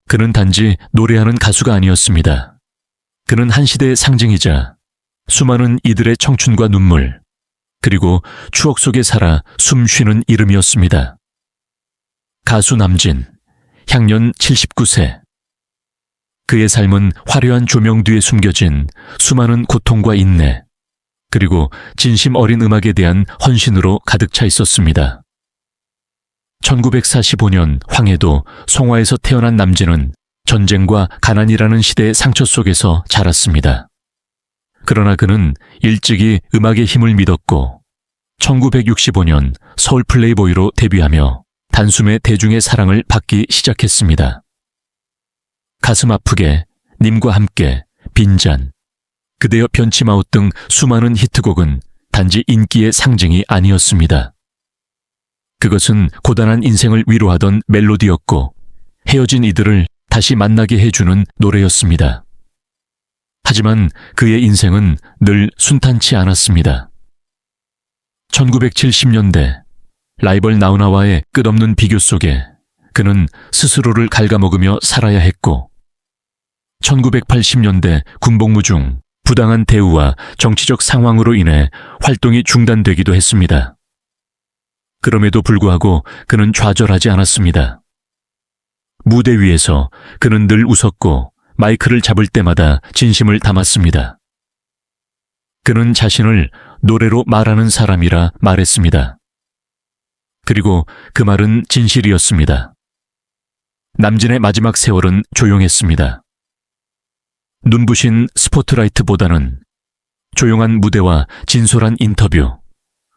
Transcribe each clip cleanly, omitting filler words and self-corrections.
그는 단지 노래하는 가수가 아니었습니다. 그는 한 시대의 상징이자 수많은 이들의 청춘과 눈물, 그리고 추억 속에 살아 숨 쉬는 이름이었습니다. 가수 남진, 향년 79세. 그의 삶은 화려한 조명 뒤에 숨겨진 수많은 고통과 인내, 그리고 진심 어린 음악에 대한 헌신으로 가득 차 있었습니다. 1945년 황해도 송화에서 태어난 남진은 전쟁과 가난이라는 시대의 상처 속에서 자랐습니다. 그러나 그는 일찍이 음악의 힘을 믿었고 1965년 서울 플레이보이로 데뷔하며 단숨에 대중의 사랑을 받기 시작했습니다. 가슴 아프게, 님과 함께, 빈잔, 그대여 변치마웃 등 수많은 히트곡은 단지 인기의 상징이 아니었습니다. 그것은 고단한 인생을 위로하던 멜로디였고 헤어진 이들을 다시 만나게 해주는 노래였습니다. 하지만 그의 인생은 늘 순탄치 않았습니다. 1970년대 라이벌 나훈아와의 끝없는 비교 속에 그는 스스로를 갉아먹으며 살아야 했고 1980년대 군복무 중 부당한 대우와 정치적 상황으로 인해 활동이 중단되기도 했습니다. 그럼에도 불구하고 그는 좌절하지 않았습니다. 무대 위에서 그는 늘 웃었고 마이크를 잡을 때마다 진심을 담았습니다. 그는 자신을 노래로 말하는 사람이라 말했습니다. 그리고 그 말은 진실이었습니다. 남진의 마지막 세월은 조용했습니다. 눈부신 스포트라이트보다는 조용한 무대와 진솔한 인터뷰,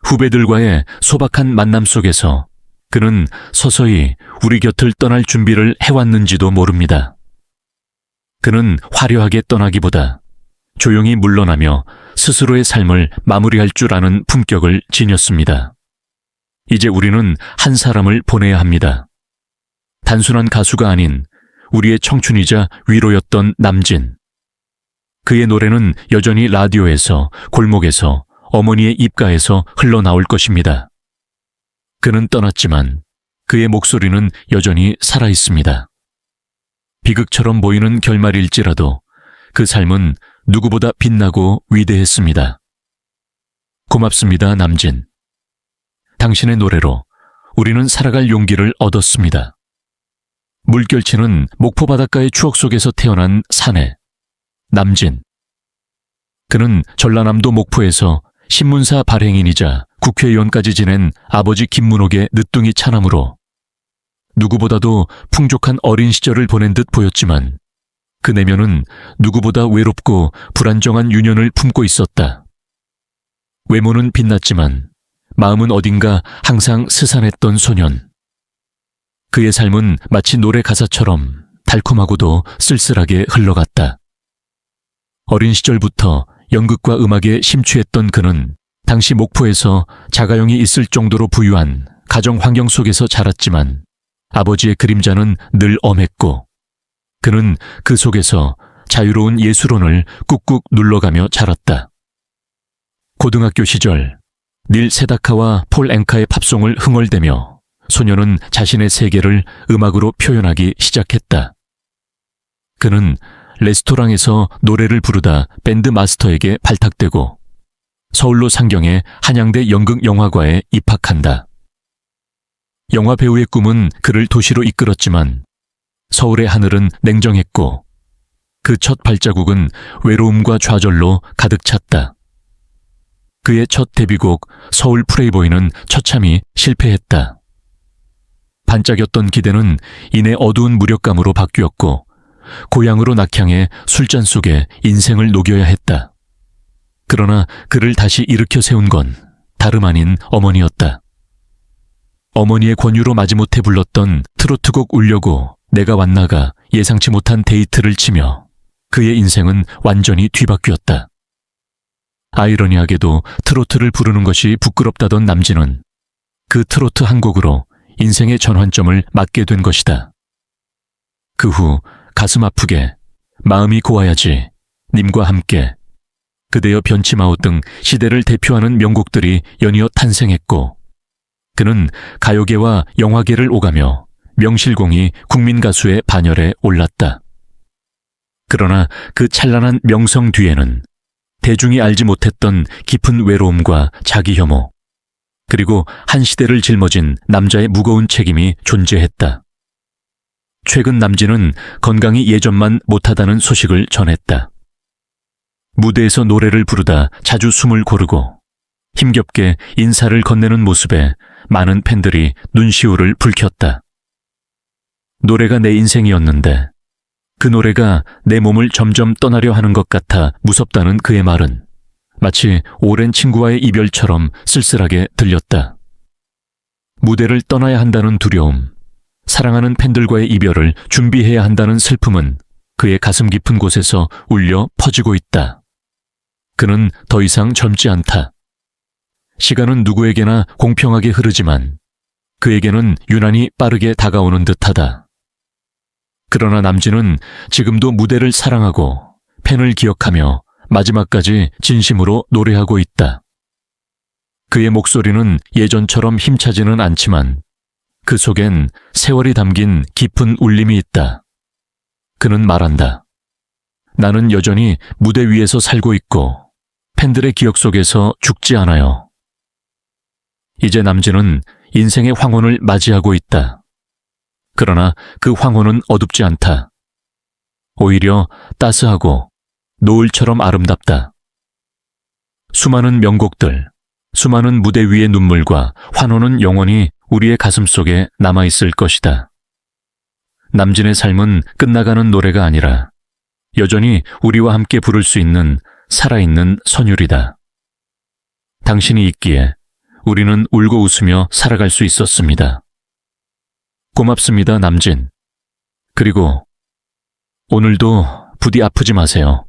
후배들과의 소박한 만남 속에서 그는 서서히 우리 곁을 떠날 준비를 해왔는지도 모릅니다. 그는 화려하게 떠나기보다 조용히 물러나며 스스로의 삶을 마무리할 줄 아는 품격을 지녔습니다. 이제 우리는 한 사람을 보내야 합니다. 단순한 가수가 아닌 우리의 청춘이자 위로였던 남진. 그의 노래는 여전히 라디오에서, 골목에서, 어머니의 입가에서 흘러나올 것입니다. 그는 떠났지만 그의 목소리는 여전히 살아있습니다. 비극처럼 보이는 결말일지라도 그 삶은 누구보다 빛나고 위대했습니다. 고맙습니다, 남진. 당신의 노래로 우리는 살아갈 용기를 얻었습니다. 물결치는 목포 바닷가의 추억 속에서 태어난 사내, 남진. 그는 전라남도 목포에서 신문사 발행인이자 국회의원까지 지낸 아버지 김문옥의 늦둥이 차남으로 누구보다도 풍족한 어린 시절을 보낸 듯 보였지만 그 내면은 누구보다 외롭고 불안정한 유년을 품고 있었다. 외모는 빛났지만 마음은 어딘가 항상 스산했던 소년. 그의 삶은 마치 노래 가사처럼 달콤하고도 쓸쓸하게 흘러갔다. 어린 시절부터 연극과 음악에 심취했던 그는 당시 목포에서 자가용이 있을 정도로 부유한 가정 환경 속에서 자랐지만 아버지의 그림자는 늘 엄했고 그는 그 속에서 자유로운 예술혼을 꾹꾹 눌러가며 자랐다. 고등학교 시절 닐 세다카와 폴 앵카의 팝송을 흥얼대며 소녀는 자신의 세계를 음악으로 표현하기 시작했다. 그는 레스토랑에서 노래를 부르다 밴드 마스터에게 발탁되고 서울로 상경해 한양대 연극영화과에 입학한다. 영화 배우의 꿈은 그를 도시로 이끌었지만 서울의 하늘은 냉정했고 그 첫 발자국은 외로움과 좌절로 가득 찼다. 그의 첫 데뷔곡 서울 플레이보이는 처참히 실패했다. 반짝였던 기대는 이내 어두운 무력감으로 바뀌었고 고향으로 낙향해 술잔 속에 인생을 녹여야 했다. 그러나 그를 다시 일으켜 세운 건 다름 아닌 어머니였다. 어머니의 권유로 마지못해 불렀던 트로트곡 울려고 내가 왔나가 예상치 못한 데이트를 치며 그의 인생은 완전히 뒤바뀌었다. 아이러니하게도 트로트를 부르는 것이 부끄럽다던 남진은 그 트로트 한 곡으로 인생의 전환점을 맞게 된 것이다. 그 후 가슴 아프게, 마음이 고와야지, 님과 함께, 그대여 변치마오 등 시대를 대표하는 명곡들이 연이어 탄생했고 그는 가요계와 영화계를 오가며 명실공히 국민 가수의 반열에 올랐다. 그러나 그 찬란한 명성 뒤에는 대중이 알지 못했던 깊은 외로움과 자기 혐오, 그리고 한 시대를 짊어진 남자의 무거운 책임이 존재했다. 최근 남진은 건강이 예전만 못하다는 소식을 전했다. 무대에서 노래를 부르다 자주 숨을 고르고 힘겹게 인사를 건네는 모습에 많은 팬들이 눈시울을 붉혔다. 노래가 내 인생이었는데 그 노래가 내 몸을 점점 떠나려 하는 것 같아 무섭다는 그의 말은 마치 오랜 친구와의 이별처럼 쓸쓸하게 들렸다. 무대를 떠나야 한다는 두려움, 사랑하는 팬들과의 이별을 준비해야 한다는 슬픔은 그의 가슴 깊은 곳에서 울려 퍼지고 있다. 그는 더 이상 젊지 않다. 시간은 누구에게나 공평하게 흐르지만 그에게는 유난히 빠르게 다가오는 듯하다. 그러나 남진은 지금도 무대를 사랑하고 팬을 기억하며 마지막까지 진심으로 노래하고 있다. 그의 목소리는 예전처럼 힘차지는 않지만 그 속엔 세월이 담긴 깊은 울림이 있다. 그는 말한다. 나는 여전히 무대 위에서 살고 있고 팬들의 기억 속에서 죽지 않아요. 이제 남진은 인생의 황혼을 맞이하고 있다. 그러나 그 황혼은 어둡지 않다. 오히려 따스하고 노을처럼 아름답다. 수많은 명곡들, 수많은 무대 위의 눈물과 환호는 영원히 우리의 가슴 속에 남아있을 것이다. 남진의 삶은 끝나가는 노래가 아니라 여전히 우리와 함께 부를 수 있는 살아있는 선율이다. 당신이 있기에 우리는 울고 웃으며 살아갈 수 있었습니다. 고맙습니다, 남진. 그리고 오늘도 부디 아프지 마세요.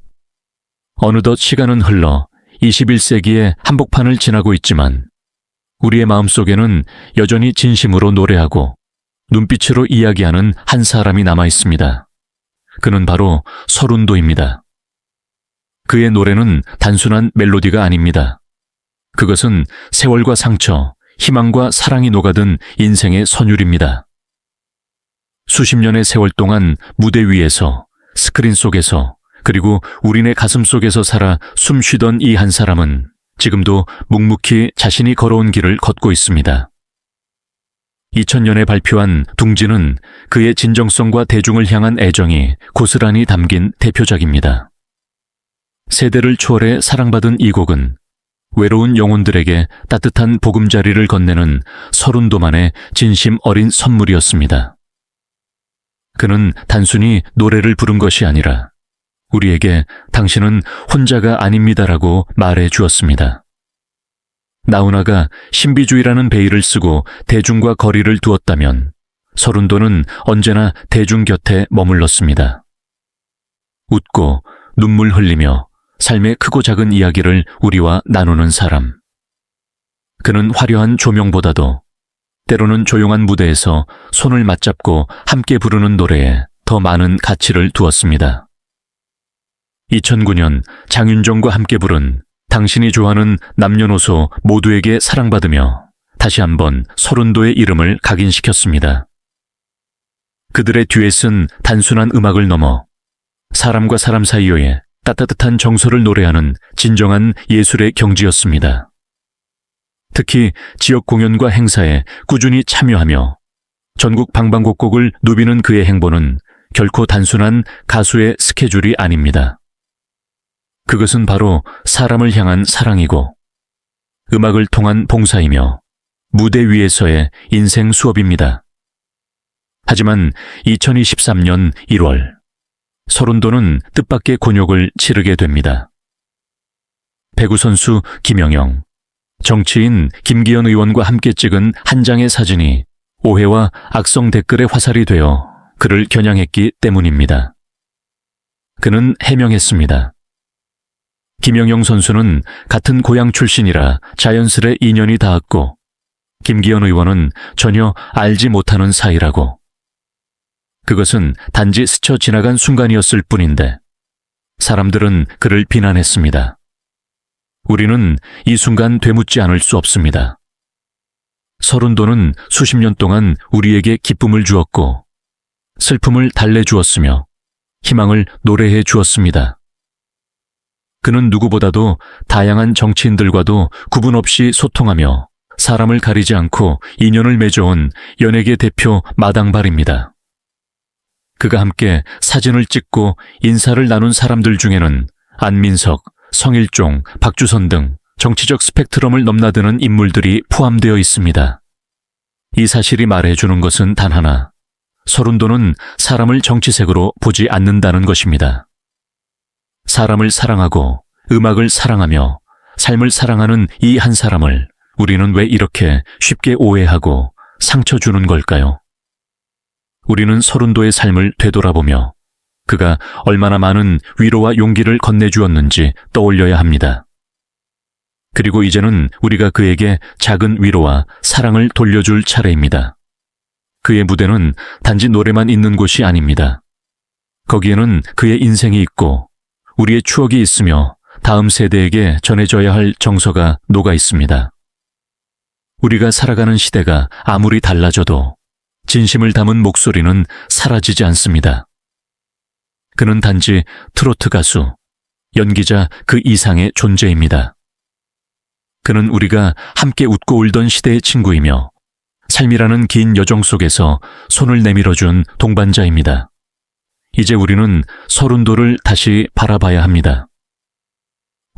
어느덧 시간은 흘러 21세기의 한복판을 지나고 있지만 우리의 마음속에는 여전히 진심으로 노래하고 눈빛으로 이야기하는 한 사람이 남아 있습니다. 그는 바로 서른도입니다. 그의 노래는 단순한 멜로디가 아닙니다. 그것은 세월과 상처, 희망과 사랑이 녹아든 인생의 선율입니다. 수십 년의 세월 동안 무대 위에서, 스크린 속에서, 그리고 우리네 가슴 속에서 살아 숨쉬던 이 한 사람은 지금도 묵묵히 자신이 걸어온 길을 걷고 있습니다. 2000년에 발표한 둥지는 그의 진정성과 대중을 향한 애정이 고스란히 담긴 대표작입니다. 세대를 초월해 사랑받은 이 곡은 외로운 영혼들에게 따뜻한 보금자리를 건네는 서른도만의 진심 어린 선물이었습니다. 그는 단순히 노래를 부른 것이 아니라 우리에게 당신은 혼자가 아닙니다라고 말해 주었습니다. 나훈아가 신비주의라는 베일을 쓰고 대중과 거리를 두었다면 서른도는 언제나 대중 곁에 머물렀습니다. 웃고 눈물 흘리며 삶의 크고 작은 이야기를 우리와 나누는 사람. 그는 화려한 조명보다도 때로는 조용한 무대에서 손을 맞잡고 함께 부르는 노래에 더 많은 가치를 두었습니다. 2009년 장윤정과 함께 부른 당신이 좋아하는 남녀노소 모두에게 사랑받으며 다시 한번 서른도의 이름을 각인시켰습니다. 그들의 듀엣은 단순한 음악을 넘어 사람과 사람 사이의 따뜻한 정서를 노래하는 진정한 예술의 경지였습니다. 특히 지역 공연과 행사에 꾸준히 참여하며 전국 방방곡곡을 누비는 그의 행보는 결코 단순한 가수의 스케줄이 아닙니다. 그것은 바로 사람을 향한 사랑이고 음악을 통한 봉사이며 무대 위에서의 인생 수업입니다. 하지만 2023년 1월 서른도는 뜻밖의 곤욕을 치르게 됩니다. 배구 선수 김영영, 정치인 김기현 의원과 함께 찍은 한 장의 사진이 오해와 악성 댓글의 화살이 되어 그를 겨냥했기 때문입니다. 그는 해명했습니다. 김영영 선수는 같은 고향 출신이라 자연스레 인연이 닿았고 김기현 의원은 전혀 알지 못하는 사이라고. 그것은 단지 스쳐 지나간 순간이었을 뿐인데 사람들은 그를 비난했습니다. 우리는 이 순간 되묻지 않을 수 없습니다. 서른도는 수십 년 동안 우리에게 기쁨을 주었고 슬픔을 달래주었으며 희망을 노래해 주었습니다. 그는 누구보다도 다양한 정치인들과도 구분 없이 소통하며 사람을 가리지 않고 인연을 맺어온 연예계 대표 마당발입니다. 그가 함께 사진을 찍고 인사를 나눈 사람들 중에는 안민석, 성일종, 박주선 등 정치적 스펙트럼을 넘나드는 인물들이 포함되어 있습니다. 이 사실이 말해주는 것은 단 하나, 서른도는 사람을 정치색으로 보지 않는다는 것입니다. 사람을 사랑하고 음악을 사랑하며 삶을 사랑하는 이 한 사람을 우리는 왜 이렇게 쉽게 오해하고 상처 주는 걸까요? 우리는 서른도의 삶을 되돌아보며 그가 얼마나 많은 위로와 용기를 건네주었는지 떠올려야 합니다. 그리고 이제는 우리가 그에게 작은 위로와 사랑을 돌려줄 차례입니다. 그의 무대는 단지 노래만 있는 곳이 아닙니다. 거기에는 그의 인생이 있고 우리의 추억이 있으며 다음 세대에게 전해져야 할 정서가 녹아 있습니다. 우리가 살아가는 시대가 아무리 달라져도 진심을 담은 목소리는 사라지지 않습니다. 그는 단지 트로트 가수, 연기자 그 이상의 존재입니다. 그는 우리가 함께 웃고 울던 시대의 친구이며 삶이라는 긴 여정 속에서 손을 내밀어준 동반자입니다. 이제 우리는 서른도를 다시 바라봐야 합니다.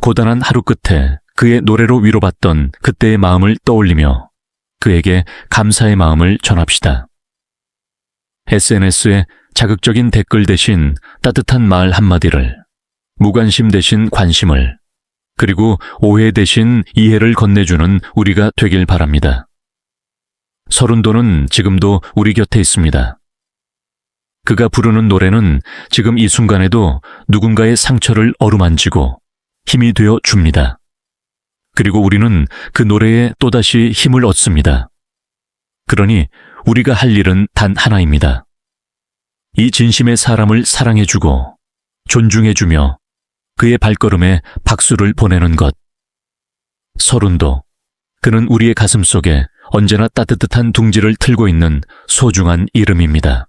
고단한 하루 끝에 그의 노래로 위로받던 그때의 마음을 떠올리며 그에게 감사의 마음을 전합시다. SNS에 자극적인 댓글 대신 따뜻한 말 한마디를, 무관심 대신 관심을, 그리고 오해 대신 이해를 건네주는 우리가 되길 바랍니다. 서른도는 지금도 우리 곁에 있습니다. 그가 부르는 노래는 지금 이 순간에도 누군가의 상처를 어루만지고 힘이 되어 줍니다. 그리고 우리는 그 노래에 또다시 힘을 얻습니다. 그러니 우리가 할 일은 단 하나입니다. 이 진심의 사람을 사랑해주고 존중해주며 그의 발걸음에 박수를 보내는 것. 서른도, 그는 우리의 가슴 속에 언제나 따뜻한 둥지를 틀고 있는 소중한 이름입니다.